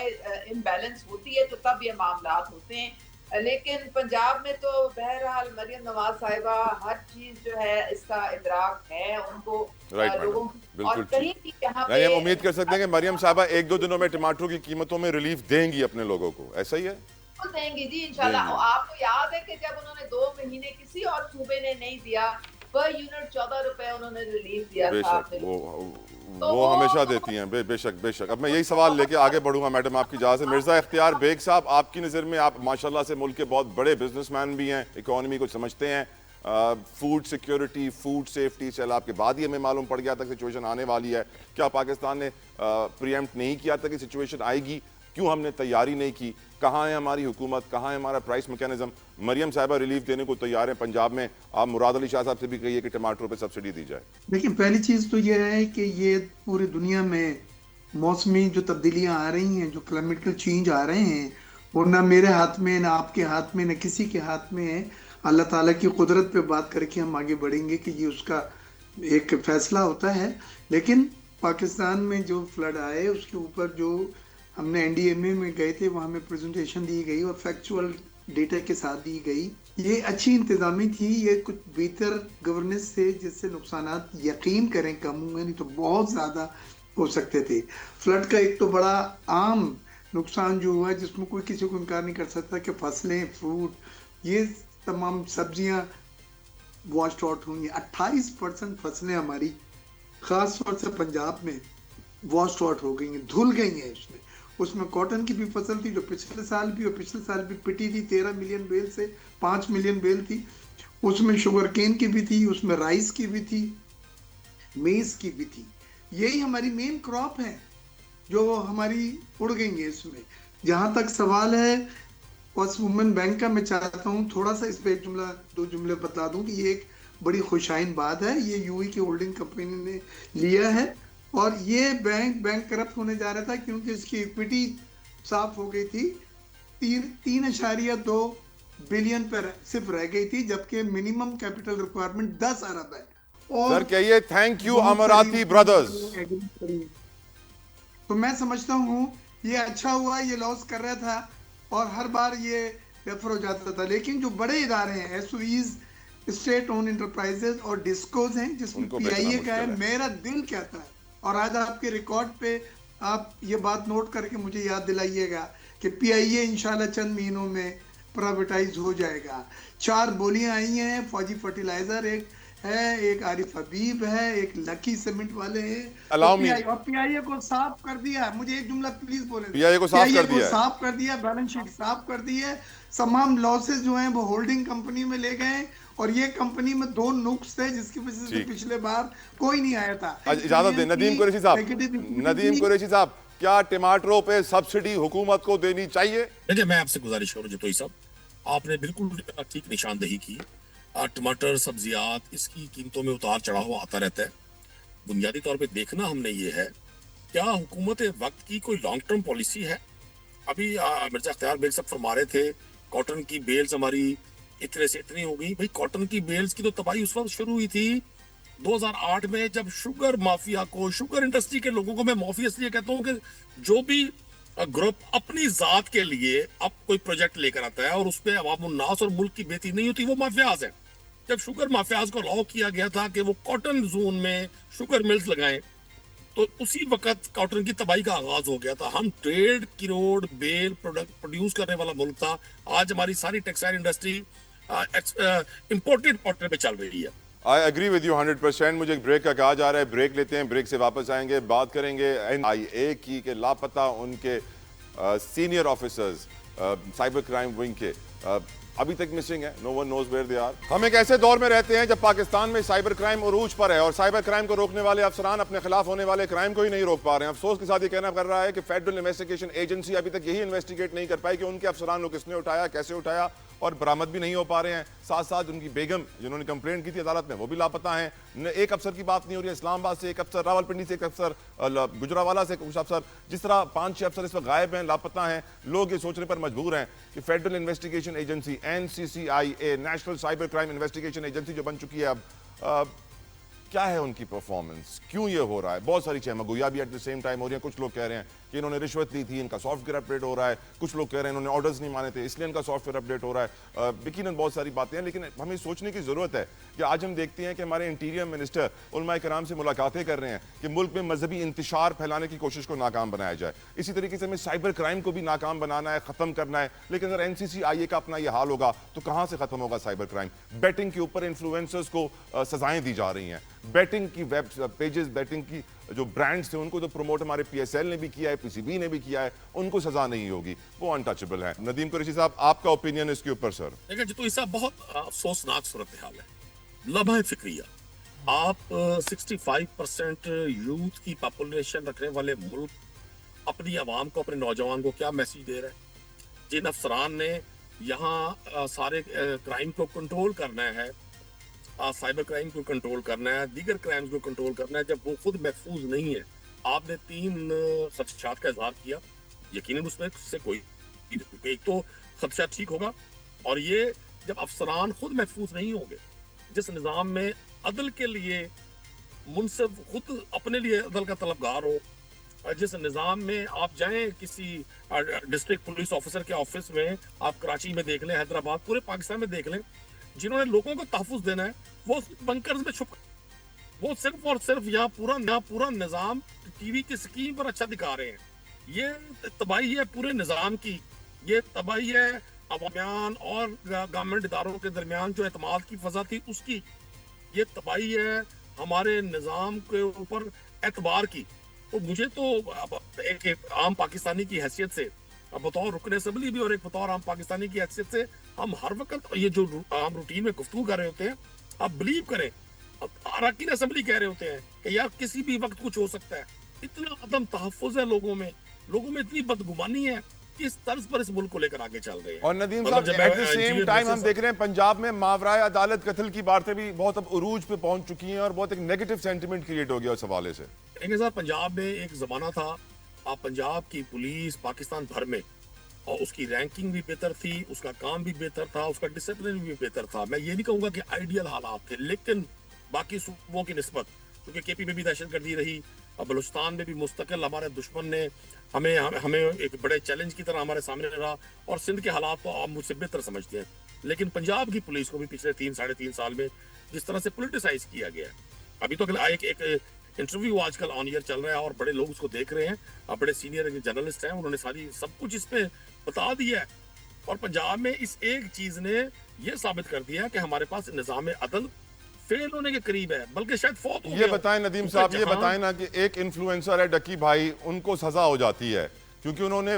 imbalance होती है तो तब ये मामलात होते हैं। लेकिन पंजाब में तो बहरहाल मरियम नवाज साहिबा हर चीज जो है इसका इदराक है उनको, लोगों बिल्कुल। कहीं भी यहाँ पे हम उम्मीद कर सकते हैं कि मरियम साहिबा 1-2 दिनों में टमाटरों की कीमतों में रिलीफ देंगी अपने लोगों को, ऐसा ही है? देंगी जी इंशाल्लाह। आपको याद है कि जब उन्होंने 2 महीने किसी और सूबे ने नहीं दिया, पर यूनिट 14 रुपए उन्होंने रिलीफ दिया था। वो हमेशा देती हैं, बेशक। अब मैं यही सवाल लेके आगे बढ़ूंगा मैडम आपकी इजाज़त से। मिर्ज़ा इख्तियार बेग साहब, आपकी नज़र में आप माशाल्लाह से मुल्क के बहुत बड़े बिजनेसमैन भी हैं, इकोनॉमी को समझते हैं, फूड सिक्योरिटी, फूड सेफ्टी सैलाब के बाद ही हमें मालूम पड़ गया था कि सिचुएशन आने वाली है। क्या पाकिस्तान ने प्रीएम्प्ट नहीं किया था कि सिचुएशन आएगी? क्यों हमने तैयारी नहीं की? कहाँ है हमारी हुकूमत, कहाँ है हमारा प्राइस मैकेनिज्म? मरियम साहिबा रिलीफ देने को तैयार है पंजाब में। आप मुराद अली शाह साहब से भी कहिए कि टमाटरों पे सब्सिडी दी जाए। देखिए, पहली चीज तो ये है कि ये पूरी दुनिया में मौसमी जो तब्दीलियां आ रही हैं, जो क्लाइमेटिकल चेंज आ रहे हैं, वो ना मेरे हाथ में, ना आपके हाथ में, ना किसी के हाथ में है। अल्लाह ताला की कुदरत पे बात करके हम आगे बढ़ेंगे कि ये उसका एक फैसला होता है। लेकिन पाकिस्तान में जो फ्लड आए उसके ऊपर जो हमने एनडीएमए में गए थे, वहाँ में प्रेजेंटेशन दी गई और फैक्चुअल डेटा के साथ दी गई। ये अच्छी इंतजामी थी, ये कुछ बेहतर गवर्नेंस से जिससे नुकसानात यकीन करें कम हुए, नहीं तो बहुत ज़्यादा हो सकते थे। फ्लड का एक तो बड़ा आम नुकसान जो हुआ, जिसमें कोई किसी को इनकार नहीं कर सकता कि फसलें, फ्रूट, ये तमाम सब्जियां वॉश्ड आउट हुई। 28% फसलें हमारी खास तौर से पंजाब में वॉश्ड आउट हो गई हैं, धुल गई हैं। उसमें कॉटन की भी फसल थी जो पिछले साल भी पिटी थी 13 मिलियन बेल से 5 मिलियन बेल थी। उसमें शुगर केन की भी थी, उसमें राइस की भी थी, मेज की भी थी। यही हमारी मेन क्रॉप है जो हमारी उड़ गई है इसमें। जहां तक सवाल है बस वुमेन बैंक का, मैं चाहता हूँ थोड़ा सा इस पे 1-2 जुमले बता दूं कि ये एक बड़ी खुशाइन बात है। ये यूई की होल्डिंग कंपनी ने लिया है और ये बैंक करप्ट होने जा रहा था क्योंकि इसकी इक्विटी साफ हो गई थी। 3.2 बिलियन पर सिर्फ रह गई थी, जबकि मिनिमम कैपिटल रिक्वायरमेंट 10 अरब है। और सर कहिए थैंक यू अमराती ब्रदर्स। तो मैं समझता हूँ ये अच्छा हुआ, ये लॉस कर रहा था और हर बार ये रेफर हो जाता था। लेकिन जो बड़े इदारे हैं, एसओईज, स्टेट ओन एंटरप्राइजेज और डिस्कोज हैं, जिसमें पीआईए का है, मेरा दिल कहता है और आज आपके रिकॉर्ड पे आप ये बात नोट करके मुझे याद दिलाइएगा कि पीआईए इंशाल्लाह चंद महीनों में प्राइवेटाइज हो जाएगा। 4 बोलियां आई हैं, फौजी फर्टिलाइजर एक है, एक आरिफ हबीब है, एक लकी सीमेंट वाले हैं। और पीआईए को साफ कर दिया। मुझे एक जुमला प्लीज बोले। पीआईए को साफ कर दिया, बैलेंस शीट साफ कर दी है। तमाम लॉसेज जो हैं वो होल्डिंग कंपनी में ले गए और ये कंपनी में 2 नुक्स थे जिसकी वजह से पिछले बार कोई नहीं आया था। इजाजत दें नदीम कुरैशी साहब, क्या टमाटरों पे सब्सिडी हुकूमत को देनी चाहिए? देखिए, मैं आपसे गुजारिश करूं जितोई साहब, आपने बिल्कुल ठीक निशानदेही की। टमाटर, सब्जियात, इसकी कीमतों में उतार चढ़ाव आता रहता है। बुनियादी तौर पे देखना हमने ये है, क्या हुकूमत वक्त की कोई लॉन्ग टर्म पॉलिसी है? अभी मिर्जा इख्तियार बेग साहब फरमा रहे थे कॉटन की बेल्स हमारी इतने से इतनी हो गई। भाई कॉटन की बेल्स की तो तबाही उस वक्त शुरू हुई थी 2008 में, जब शुगर माफिया को, शुगर इंडस्ट्री के लोगों को, मैं माफिया इसलिए कहता हूँ कि जो भी ग्रुप अपनी जात के लिए अब कोई प्रोजेक्ट लेकर आता है और उस पर अवाम उन्नास और मुल्क की बेहतरी नहीं होती, वो माफियाज है। जब शुगर माफियाज को अलाउ किया गया था कि वो कॉटन जोन में शुगर मिल्स लगाएं, तो उसी वक्त कॉटन की तबाही का आगाज हो गया था। हम 1.5 करोड़ बेल प्रोडक्ट प्रोड्यूस करने वाला मुल्क था। आज हमारी सारी टेक्सटाइल इंडस्ट्री इंपोर्टेड कॉटन पे चल रही है। I agree with you 100%। मुझे एक ब्रेक का कहा जा रहा है, ब्रेक लेते हैं, ब्रेक से वापस आएंगे, बात करेंगे NIA की के लापता उनके senior officers cyber crime wing के अभी तक मिसिंग है। No one knows where they are. हम एक ऐसे दौर में रहते हैं जब पाकिस्तान में साइबर क्राइम उरूज पर है और साइबर क्राइम को रोकने वाले अफसरान अपने खिलाफ होने वाले क्राइम को ही नहीं रोक पा रहे हैं। अफसोस के साथ ये कहना पड़ रहा है कि फेडरल इन्वेस्टिगेशन एजेंसी अभी तक यही इन्वेस्टिगेट नहीं कर पाई कि उनके अफसरान को किसने उठाया, कैसे उठाया, और बरामद भी नहीं हो पा रहे हैं। साथ साथ उनकी बेगम जिन्होंने कंप्लेंट की थी अदालत में वो भी लापता हैं। एक अफसर की बात नहीं हो रही है, इस्लामाबाद से एक अफसर, रावलपिंडी से एक अफसर, गुजरावाला से कुछ अफसर, जिस तरह 5-6 अफसर इस वक्त गायब हैं, लापता हैं। लोग ये सोचने पर मजबूर हैं कि federal investigation agency NCCIA, national cyber crime investigation agency जो बन चुकी है अब क्या है उनकी परफॉर्मेंस, क्यों ये हो रहा है। बहुत सारी चहमगोया भी एट द सेम टाइम हो रही है। कुछ लोग कह रहे हैं कि इन्होंने रिश्वत ली थी, इनका सॉफ्टवेयर अपडेट हो रहा है। कुछ लोग कह रहे हैं इन्होंने ऑर्डर्स नहीं माने थे इसलिए इनका सॉफ्टवेयर अपडेट हो रहा है। यकीनन बहुत सारी बातें हैं, लेकिन हमें सोचने की जरूरत है कि आज हम देखते हैं कि हमारे इंटीरियर मिनिस्टर उलमाए कराम से मुलाकातें कर रहे हैं कि मुल्क में मजहबी इंतशार फैलाने की कोशिश को नाकाम बनाया जाए। इसी तरीके से हमें साइबर क्राइम को भी नाकाम बनाना है, खत्म करना है। लेकिन अगर NCCIA का अपना यह हाल होगा तो कहां से खत्म होगा साइबर क्राइम। बैटिंग के ऊपर इन्फ्लुएंसर्स को सजाएं दी जा रही हैं। बैटिंग की वेब पेजेस, बैटिंग की जो ब्रांड्स थे उनको तो प्रमोट हमारे PSL ने भी किया है, PCB ने भी किया है, उनको सजा नहीं होगी, वो अनटचेबल है। नदीम कुरैशी साहब, आपका ओपिनियन इसके ऊपर सर? देखिए जी, तो इसका बहुत अफसोसनाक सूरत हाल है। लम्हा फिक्रिया, आप 65% यूथ की पॉपुलेशन रखने वाले मुल्क अपनी आवाम को, अपने नौजवान को क्या मैसेज दे रहे हैं। जिन अफसरान ने यहाँ सारे क्राइम को कंट्रोल करना है, साइबर क्राइम को कंट्रोल करना है, दीगर क्राइम्स को कंट्रोल करना है, जब वो खुद महफूज नहीं है। आपने 3 खदशात का इजहार किया, यकीनन उसमें से कोई एक तो खदशा ठीक होगा, और ये जब अफसरान खुद महफूज नहीं होंगे, जिस निज़ाम में अदल के लिए मुनसिफ खुद अपने लिए अदल का तलबगार हो, जिस निज़ाम में आप जाएं किसी डिस्ट्रिक्ट पुलिस ऑफिसर के ऑफिस में, आप कराची में देख लें, हैदराबाद, पूरे पाकिस्तान में देख लें, जिन्होंने लोगों को तहफ़्फ़ुज़ देना है वो बंकर्स में छुप, वो सिर्फ और सिर्फ यहाँ पूरा निज़ाम टीवी की स्क्रीन पर अच्छा दिखा रहे हैं। ये तबाही है पूरे निज़ाम की, ये तबाही है अवाम और गवर्नमेंट इदारों के दरमियान जो एतमाद की फजा थी उसकी, ये तबाही है हमारे निज़ाम के ऊपर एतबार की। तो मुझे तो एक आम पाकिस्तानी की हैसियत से, बतौर रुकन असम्बली भी और एक बतौर आम पाकिस्तानी की हैसियत से, हम हर वक्त ये जो आम रूटीन में गुफ्तगू कर रहे होते हैं, आप बिलीव करें, अरकान असम्बली कह रहे होते हैं कि यार किसी भी वक्त कुछ हो सकता है। इतना अदम तहफ़्फ़ुज़ है लोगों में इतनी बदगुमानी है कि इस तर्ज पर इस मुल्क को लेकर आगे चल रहे हैं। और नदीम साहब, एट द सेम टाइम हम देख रहे हैं पंजाब में मावराए अदालत कत्ल की बातें भी बहुत अब उरूज पे पहुंच चुकी हैं और बहुत एक नेगेटिव सेंटिमेंट क्रिएट हो गया उस हवाले से। देखिए साहब, पंजाब में एक जमाना था, पंजाब की पुलिस पाकिस्तान भर में, और उसकी रैंकिंग भी बेहतर थी, उसका काम भी बेहतर था, उसका डिसिप्लिन भी बेहतर था। मैं ये नहीं कहूँगा कि आइडियल हालात थे, लेकिन बाकी सूबों की निस्बत, क्योंकि KP में भी दहशतगर्दी रही, बलूचिस्तान में भी मुस्तकिल हमारे दुश्मन ने हमें एक बड़े चैलेंज की तरह हमारे सामने रहा, और सिंध के हालात तो आप मुझसे बेहतर समझते हैं। लेकिन पंजाब की पुलिस को भी पिछले 3-3.5 साल में जिस तरह से पोलिटिसाइज किया गया है, अभी तो एक इंटरव्यू आजकल ऑन ईयर चल रहा है और बड़े लोग उसको देख रहे हैं, बड़े सीनियर जर्नलिस्ट हैं, उन्होंने सारी सब कुछ इस पे बता दिया है। और पंजाब में इस एक चीज ने यह साबित कर दिया है कि हमारे पास निज़ाम अदल फेल होने के करीब है, बल्कि शायद फौत हो गया। ये बताएं नदीम साहब, ये बताएं ना कि एक इन्फ्लुएंसर है डकी भाई, उनको सजा हो जाती है क्योंकि उन्होंने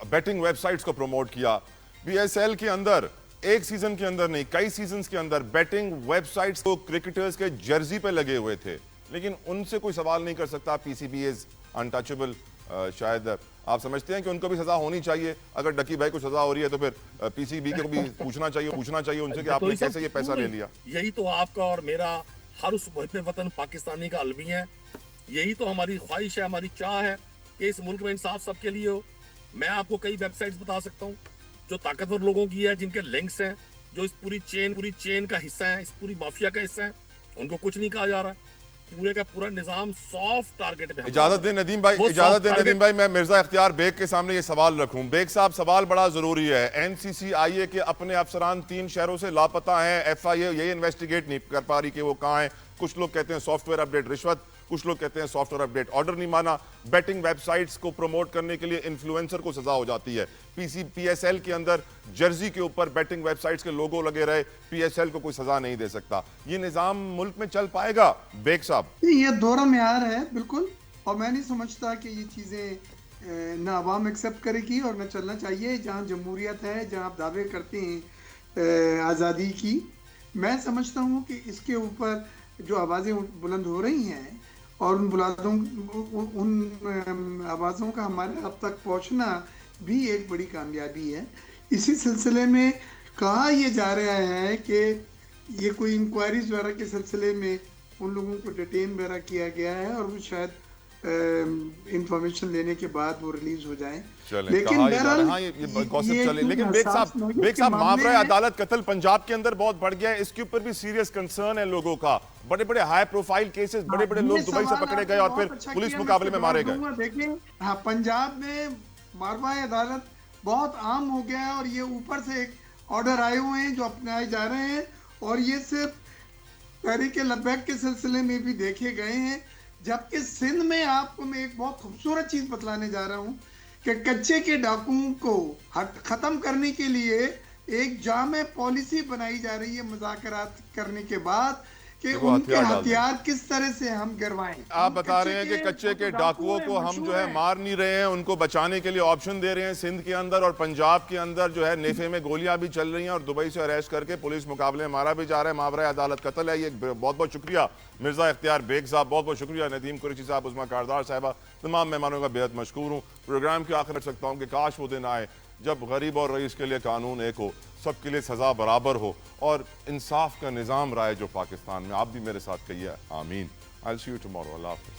बैटिंग वेबसाइट्स को प्रमोट किया। PSL के अंदर एक सीजन के अंदर नहीं, कई सीजन के अंदर बैटिंग वेबसाइट्स को क्रिकेटर्स के जर्सी पे लगे हुए थे, लेकिन उनसे कोई सवाल नहीं कर सकता। PCB is untouchable. शायद आप समझते हैं कि उनको भी सजा होनी चाहिए। अगर डकी भाई को सजा हो रही है तो फिर PCB को भी पूछना चाहिए उनसे कि आपने कैसे ये पैसा ले लिया। यही तो आपका और मेरा हर उस मुहिब वतन पाकिस्तानी का अलमी है। यही तो हमारी ख्वाहिश है, हमारी चाह है कि इस मुल्क में इंसाफ सबके लिए हो। मैं आपको कई वेबसाइट्स बता सकता हूँ जो ताकतवर लोगों की है, जिनके लिंक्स हैं, जो इस पूरी चेन का हिस्सा है, इस पूरी माफिया का हिस्सा है, उनको कुछ नहीं कहा जा रहा। पूरे का पूरा निजाम सॉफ्ट टारगेट पे। इजाजत दें नदीम भाई, मैं मिर्जा इख्तियार बेग के सामने ये सवाल रखूं। बेग साहब, सवाल बड़ा जरूरी है। NCCIA के अपने अफसरान 3 शहरों से लापता हैं। FIA यही इन्वेस्टिगेट नहीं कर पा रही कि वो कहाँ हैं। कुछ लोग कहते हैं सॉफ्टवेयर अपडेट रिश्वत, कुछ लोग कहते हैं सॉफ्टवेयर अपडेट ऑर्डर नहीं माना। बेटिंग वेबसाइट्स को प्रमोट करने के लिए इन्फ्लुएंसर को सजा हो जाती है। PSL के अंदर जर्सी के ऊपर बेटिंग वेबसाइट्स के लोगो लगे रहे, PSL को कोई सजा नहीं दे सकता। ये निजाम मुल्क में चल पाएगा बेग साहब? ये दोहरा म्यार है बिल्कुल, और मैं नहीं समझता कि ये चीज़ें ना आवाम एक्सेप्ट करेगी और ना चलना चाहिए। जहाँ जमहूरियत है, जहाँ आप दावे करते हैं आज़ादी की, मैं समझता हूँ कि इसके ऊपर जो आवाज़ें बुलंद हो रही हैं और उन आवाज़ों का हमारे अब तक पहुँचना भी एक बड़ी कामयाबी है। इसी सिलसिले में कहा यह जा रहा है कि ये कोई इंक्वायरीज वगैरह के सिलसिले में उन लोगों को डिटेन वगैरह किया गया है और वो शायद इंफॉर्मेशन लेने के बाद वो रिलीज हो जाए। लेकिन लेकिन बेग साहब मामला अदालत कत्ल पंजाब के अंदर बहुत बढ़ गया है, इसके ऊपर भी सीरियस कंसर्न है लोगों का। बड़े बड़े हाई प्रोफाइल केसेस, बड़े बड़े लोग दुबई से पकड़े गए और फिर पुलिस मुकाबले में मारे गए। देखिए, हाँ, पंजाब में मारवाई अदालत बहुत आम हो गया है और ये ऊपर से एक ऑर्डर आए हुए हैं जो अपनाए जा रहे हैं, और ये सिर्फ तहरीक लब्बैक के सिलसिले में भी देखे गए हैं। जबकि सिंध में आपको मैं एक बहुत खूबसूरत चीज बतलाने जा रहा हूँ कि कच्चे के डाकुओं को खत्म करने के लिए एक जामे पॉलिसी बनाई जा रही है मुज़ाकरात करने के बाद कि उनके हथियार किस तरह से हम गिरवाएं। आप बता रहे हैं कि कच्चे के डाकुओं को हम जो है मार नहीं रहे हैं, उनको बचाने के लिए ऑप्शन दे रहे हैं। सिंध के अंदर और पंजाब के अंदर जो है नेफे में गोलियां भी चल रही हैं और दुबई से अरेस्ट करके पुलिस मुकाबले में मारा भी जा रहा है। मावरा अदालत कत्ल है। ये बहुत बहुत शुक्रिया मिर्जा इख्तियार बेग साहब, बहुत बहुत शुक्रिया नदीम कुरैशी साहब, उस्मा कारदार साहिबा, तमाम मेहमानों का बेहद मशकूर हूँ। प्रोग्राम के आखिर रख सकता हूँ कि काश वो दिन आए जब गरीब और रईस के लिए कानून एक हो, सबके लिए सजा बराबर हो और इंसाफ का निज़ाम राय जो पाकिस्तान में। आप भी मेरे साथ कहिए आमीन। I will see you tomorrow. अल्लाह हाफ़िज़।